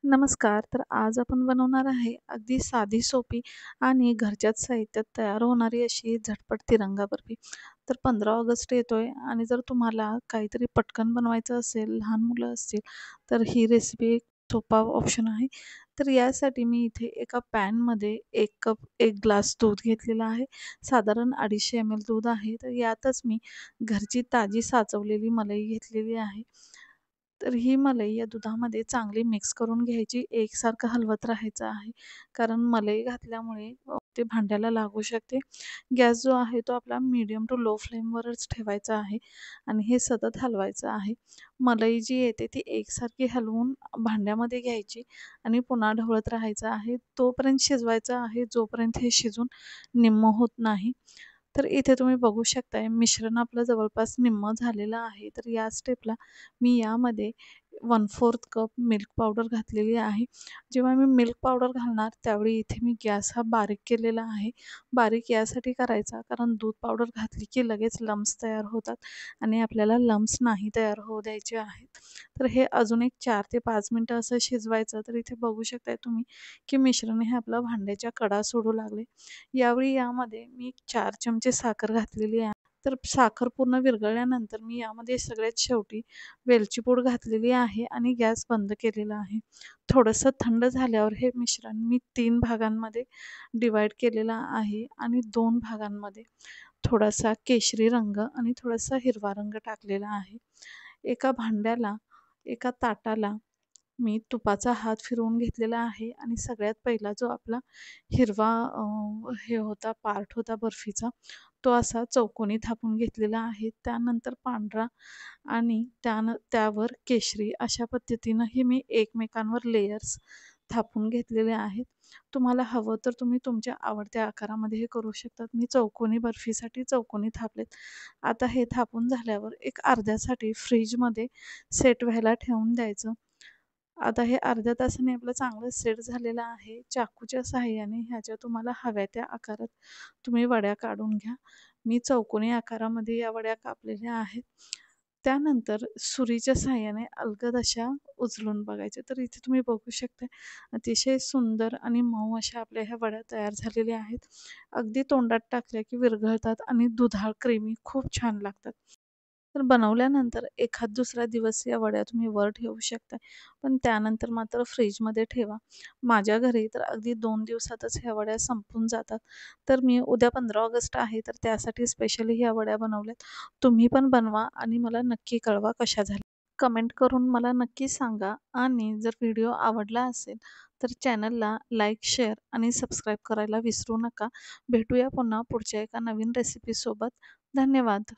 नमस्कार. तर आज आपण बनवणार आहे अगदी साधी, सोपी आणि घरच्याच साहित्यात तयार होणारी अशी झटपट तिरंगा बर्फी. तर 15 ऑगस्ट येतोय आणि जर तुम्हाला काहीतरी पटकन बनवायचं असेल, लहान मुलं असतील, तर ही रेसिपी एक सोपा ऑप्शन आहे. तर यासाठी मी इथे एका पॅनमध्ये 1 कप 1 ग्लास दूध घेतलेलं आहे. साधारण 250 ml दूध आहे. तर यातच मी घरची ताजी साचवलेली मलई घेतलेली आहे. तर ही मलई या दुधामध्ये चांगली मिक्स करून घ्यायची. एकसारखं हलवत राहायचं आहे. कारण मलई घातल्यामुळे ते भांड्याला लागू शकते. गॅस जो आहे तो आपला मीडियम टू लो फ्लेमवरच ठेवायचा आहे आणि हे सतत हलवायचं आहे. मलई जी येते ती एकसारखी हलवून भांड्यामध्ये घ्यायची आणि पुन्हा ढवळत राहायचं आहे. तोपर्यंत शिजवायचं आहे जोपर्यंत हे शिजून निम्मं होत नाही. तर इथे तुम्ही बघू शकताय मिश्रण आपलं जवळपास निम्मं झालेलं आहे. तर या स्टेपला मी यामध्ये 1/4 कप मिल्क पावडर घातलेली आहे. जेव्हा मी मिल्क पावडर घालणार त्यावेळी इथे मी गॅस हा बारीक केलेला आहे. बारीक यासाठी करायचा कारण दूध पावडर घातली की लगेच लम्स तयार होतात आणि आपल्याला लम्स नाही तयार होऊ द्यायचे आहेत. तर हे अजून एक 4 ते 5 मिनिटं असं शिजवायचं. तर इथे बघू शकताय तुम्ही की मिश्रण हे आपलं भांड्याच्या कडा सोडू लागले. यावेळी यामध्ये मी 4 चमचे साखर घातलेली आहे. तर साखर पूर्ण विरघळल्यानंतर मी यामध्ये सगळ्यात शेवटी वेलची पूड घातलेली आहे आणि गॅस बंद केलेला आहे. थोडंसं थंड झाल्यावर हे मिश्रण मी 3 भागांमध्ये डिवाईड केलेलं आहे आणि 2 भागांमध्ये थोडासा केशरी रंग आणि थोडासा हिरवा रंग टाकलेला आहे. एका भांड्याला, एका ताटाला मी तुपाचा हात फिरवून घेतलेला आहे आणि सगळ्यात पहिला जो आपला हिरवा हे होता पार्ट होता बर्फीचा, तो असा चौकोनी थापून घेतलेला आहे. त्यानंतर पांढरा आणि त्यावर केशरी अशा पद्धतीनंही मी एकमेकांवर लेयर्स थापून घेतलेले आहेत. तुम्हाला हवं तर तुम्ही तुमच्या आवडत्या आकारामध्ये हे करू शकतात. मी चौकोनी बर्फीसाठी चौकोनी थापलेत. आता हे थापून झाल्यावर एक अर्ध्यासाठी फ्रीजमध्ये सेट व्हायला ठेवून द्यायचं. आता हे अर्ध्या तासाने आपलं चांगलं सेट झालेलं आहे. चाकूच्या सहाय्याने ह्याच्या तुम्हाला हव्या त्या आकारात तुम्ही वड्या काढून घ्या. मी चौकोनी आकारामध्ये या वड्या कापलेल्या आहेत. त्यानंतर सुरीच्या सहाय्याने अलगद अशा उचलून बघायच्या. तर इथे तुम्ही बघू शकता अतिशय सुंदर आणि मऊ अशा आपल्या ह्या वड्या तयार झालेल्या आहेत. अगदी तोंडात टाकल्या की विरघळतात आणि दुधाळ क्रीमी खूप छान लागतात. तर बनवल्यानंतर एखाद दुसरा दिवस या वड्या तुम्ही वर ठेवू शकता. पण त्यानंतर मात्र फ्रीजमध्ये ठेवा. माझ्या घरी तर अगदी 2 दिवसातच ह्या वड्या संपून जातात. तर मी उद्या 15 ऑगस्ट आहे तर त्यासाठी स्पेशली ह्या वड्या बनवल्यात. तुम्ही पण बनवा आणि मला नक्की कळवा कशा झाल्या. कमेंट करून मला नक्की सांगा आणि जर व्हिडिओ आवडला असेल तर चॅनलला लाईक, शेअर आणि सबस्क्राईब करायला विसरू नका. भेटूया पुन्हा पुढच्या एका नवीन रेसिपीसोबत. धन्यवाद.